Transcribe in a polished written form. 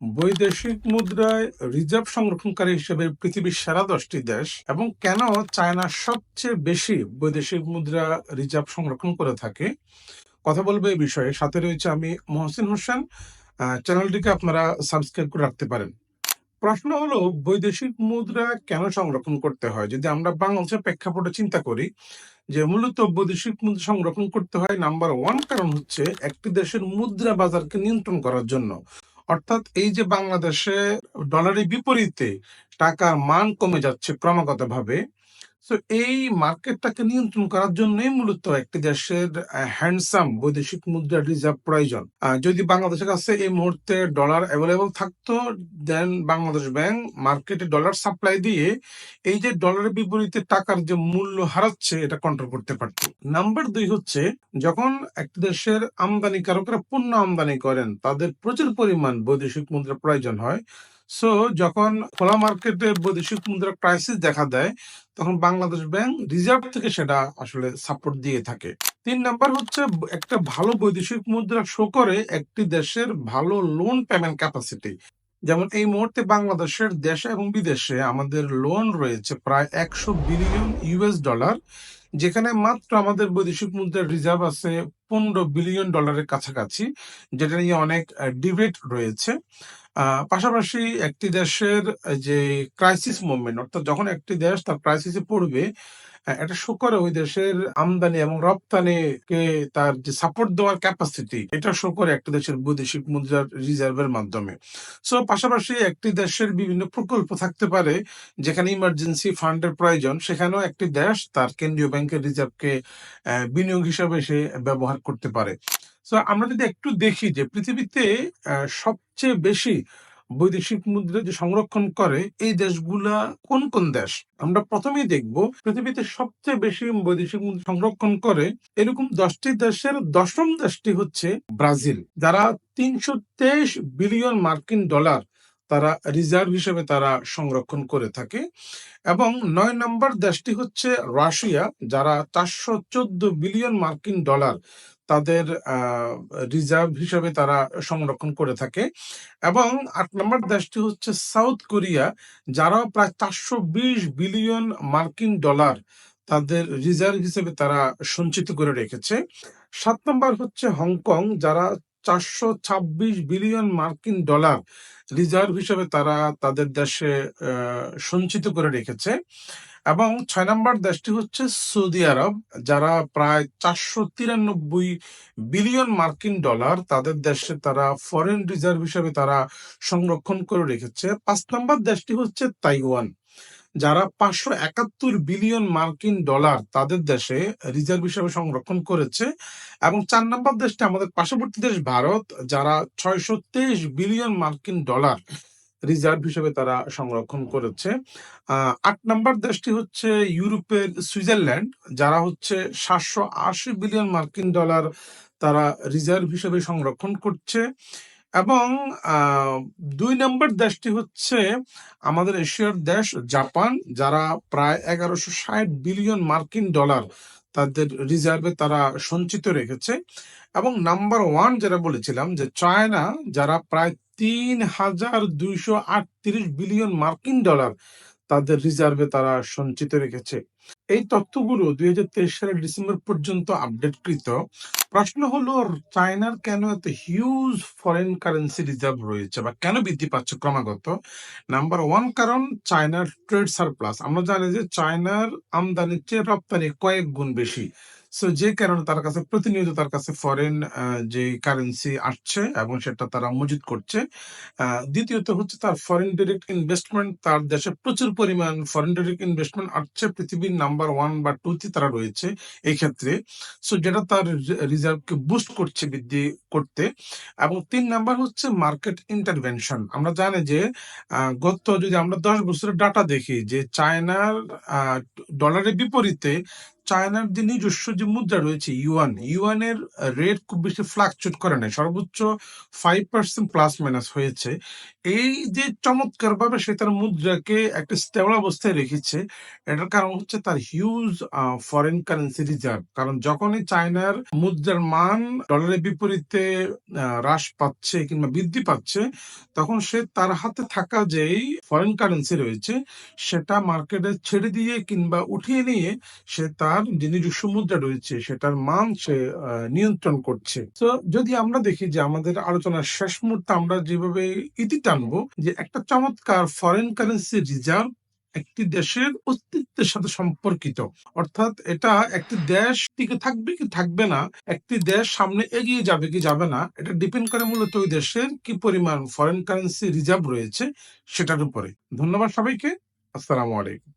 বৈদেশিক মুদ্রায় রিজার্ভ সংরক্ষণকারী হিসেবে পৃথিবীর সেরা 10টি দেশ এবং কেন চায়না সবচেয়ে বেশি বৈদেশিক মুদ্রা রিজার্ভ সংরক্ষণ করে থাকে, কথা বলবো এই বিষয়ে। সাথে রয়েছে আমি মহসিন হোসেন। চ্যানেলটিকে আপনারা সাবস্ক্রাইব করে রাখতে পারেন। প্রশ্ন হলো, বৈদেশিক মুদ্রা কেন সংরক্ষণ করতে হয়? যদি আমরা বাংলাদেশের প্রেক্ষাপটে চিন্তা করি, যে মূলত বৈদেশিক মুদ্রা সংরক্ষণ করতে হয়, নাম্বার ওয়ান কারণ হচ্ছে একটি দেশের মুদ্রা বাজারকে নিয়ন্ত্রণ করার জন্য। অর্থাৎ এই যে বাংলাদেশে ডলারের বিপরীতে টাকার মান কমে যাচ্ছে ক্রমাগতভাবে, তো এই মার্কেটটাকে নিয়ন্ত্রণ করার জন্যই মূলত একটি দেশের হ্যান্ডসাম বৈদেশিক মুদ্রা রিজার্ভ প্রয়োজন। যদি বাংলাদেশের কাছে এই মুহূর্তে ডলার অ্যাভেলেবল থাকতো, দেন বাংলাদেশ ব্যাংক মার্কেটে ডলার সাপ্লাই দিয়ে এই যে ডলারের বিপরীতে টাকার যে মূল্য হারাচ্ছে এটা কন্ট্রোল করতে পারত। নাম্বার দুই হচ্ছে, যখন একটি দেশের আমদানিকারকরা পণ্য আমদানি করেন তাদের প্রচুর পরিমাণ বৈদেশিক মুদ্রা প্রয়োজন হয়। সো যখন খোলা মার্কেটে বৈদেশিক মুদ্রা ক্রাইসিস দেখা দেয়, তখন বাংলাদেশ ব্যাংক রিজার্ভ থেকে সেটা আসলে সাপোর্ট দিয়ে থাকে। 3 নাম্বার হচ্ছে, একটা ভালো বৈদেশিক মুদ্রা শো করে একটি দেশের ভালো লোন পেমেন্ট ক্যাপাসিটি। যেমন এই মুহূর্তে বাংলাদেশের দেশে এবং বিদেশে আমাদের লোন রয়েছে প্রায় 100 বিলিয়ন ইউএস ডলার, যেখানে মাত্র আমাদের বৈদেশিক মুদ্রার রিজার্ভ আছে 15 বিলিয়ন ডলারের কাছাকাছি, যেটা নিয়ে অনেক ডিবেট রয়েছে। পাশাপাশি একটি দেশের যে ক্রাইসিস মুভমেন্ট, অর্থাৎ যখন একটি দেশ তার ক্রাইসিসে পড়বে, এটা শো করে ওই দেশের আমদানি এবং রপ্তানিকে তার যে সাপোর্ট দেওয়ার ক্যাপাসিটি, এটা শো করে একটা দেশের বৈদেশিক মুদ্রার রিজার্ভের মাধ্যমে। সো পাশাপাশি একটি দেশের বিভিন্ন প্রকল্প থাকতে পারে যেখানে ইমার্জেন্সি ফান্ডের প্রয়োজন, সেখানেও একটি দেশ তার কেন্দ্রীয় ব্যাংকের রিজার্ভকে বিনিয়োগ হিসাবে সে ব্যবহার করতে পারে। সো আমরা যদি একটু দেখি যে পৃথিবীতে সবচেয়ে বেশি বৈদেশিক মুদ্রা যে সংরক্ষণ করে এই দেশগুলা কোন কোন দেশ, আমরা প্রথমেই দেখব পৃথিবীতে সবচেয়ে বেশি বৈদেশিক মুদ্রা সংরক্ষণ করে এরকম 10টি দেশের 10ম দেশটি হচ্ছে ব্রাজিল, যারা 323 বিলিয়ন মার্কিন ডলার তারা রিজার্ভ হিসেবে তারা সংরক্ষণ করে থাকে। এবং 9 নম্বর দেশটি হচ্ছে রাশিয়া, যারা 414 বিলিয়ন মার্কিন ডলার তাদের রিজার্ভ হিসেবে তারা সংরক্ষণ করে থাকে। এবং 8 নম্বর দেশটি হচ্ছে সাউথ কোরিয়া, যারা প্রায় 420 বিলিয়ন মার্কিন ডলার তাদের রিজার্ভ হিসেবে তারা সঞ্চিত করে রেখেছে। 7 নম্বর হচ্ছে হংকং, যারা 426 বিলিয়ন মার্কিন ডলার রিজার্ভ হিসেবে তারা তাদের দেশে সঞ্চিত করে রেখেছে। এবং 6 নম্বর দেশটি হচ্ছে সৌদি আরব, যারা প্রায় 493 বিলিয়ন মার্কিন ডলার তাদের দেশে তারা ফরেন রিজার্ভ হিসেবে তারা সংরক্ষণ করে রেখেছে। 5 নম্বর দেশটি হচ্ছে তাইওয়ান, যারা 571 বিলিয়ন মার্কিন ডলার তাদের দেশে রিজার্ভ হিসেবে সংরক্ষণ করেছে। এবং 4 নম্বর দেশটি আমাদের পার্শ্ববর্তী দেশ ভারত, যারা 623 বিলিয়ন মার্কিন ডলার রিজার্ভ হিসেবে তারা সংরক্ষণ করেছে। 8 নম্বর দেশটি হচ্ছে ইউরোপের সুইজারল্যান্ড, যারা হচ্ছে 780 বিলিয়ন মার্কিন ডলার তারা রিজার্ভ হিসেবে সংরক্ষণ করছে। এবং 2 নম্বর দেশটি হচ্ছে আমাদের এশিয়ার দেশ জাপান, যারা প্রায় 1160 বিলিয়ন মার্কিন ডলার তাদের রিজার্ভে তারা সঞ্চিত রেখেছে। এবং নাম্বার ওয়ান যেটা বলেছিলাম যে চায়না, যারা প্রায় 3238 বিলিয়ন মার্কিন ডলার তাদের রিজার্ভে তারা সঞ্চিত রেখেছে। এই তথ্যগুলো 2023 সালের ডিসেম্বর পর্যন্ত আপডেটকৃত। প্রশ্ন হলো, চায়নার কেন এত হিউজ ফরেন কারেন্সি রিজার্ভ রয়েছে বা কেন বৃদ্ধি পাচ্ছে ক্রমাগত? নাম্বার ওয়ান কারণ চায়নার ট্রেড সারপ্লাস। আমরা জানি যে চায়নার আমদানির চেয়ে রপ্তানি কয়েক গুণ বেশি। সো যে কারণে তার কাছে প্রতিনিয়ত তার কাছে ফরেন যে কারেন্সি আসছে এবং সেটা তারা মজুদ করছে। দ্বিতীয়ত হচ্ছে তার ফরেন ডিরেক্ট ইনভেস্টমেন্ট, তার দেশে প্রচুর পরিমাণ ফরেন ডিরেক্ট ইনভেস্টমেন্ট আসছে, পৃথিবীর নাম্বার 1 বা 2 তে তারা রয়েছে এই ক্ষেত্রে। সো যেটা তার রিজার্ভকে বুস্ট করছে বৃদ্ধি করতে। এবং 3 নাম্বার হচ্ছে মার্কেট ইন্টারভেনশন। আমরা জানি যে গত যদি আমরা 10 বছরের ডাটা দেখি, যে চায়নার ডলারের বিপরীতে চায়নার যে নিজস্ব যে মুদ্রা রয়েছে ইউয়ানের রেট খুব বেশি ফ্লাকচুয়েট করে নাই, সর্বোচ্চ 5% প্লাস মাইনাস হয়েছে। এই যে চমৎকার ভাবে সে তার মুদ্রাকে একটা স্টেবল অবস্থায় রেখেছে, এটার কারণ হচ্ছে তার হিউজ ফরেন কারেন্সি রিজার্ভ। কারণ যখনই চায়নার মুদ্রার মান ডলারের বিপরীতে হ্রাস পাচ্ছে কিংবা বৃদ্ধি পাচ্ছে, তখন সে তার হাতে থাকা যেই ফরেন কারেন্সি রয়েছে সেটা মার্কেটে ছেড়ে দিয়ে কিংবা উঠিয়ে নিয়ে সে তার যে নিজস্ব মুদ্রা রয়েছে সেটার মান সে নিয়ন্ত্রণ করছে। তো যদি আমরা দেখি যে আমাদের আলোচনার শেষ মুহূর্তে আমরা যেভাবে ইতি টানবো যে একটা চমৎকার ফরেন কারেন্সি রিজার্ভ একটি দেশের অস্তিত্বের সাথে সম্পর্কিত, অর্থাৎ এটা একটি দেশ টিকে থাকবে কি থাকবে না, একটি দেশ সামনে এগিয়ে যাবে কি যাবে না, এটা ডিপেন্ড করে মূলত ওই দেশের কি পরিমাণ ফরেন কারেন্সি রিজার্ভ রয়েছে সেটার উপরে। ধন্যবাদ সবাইকে। আসসালামু আলাইকুম।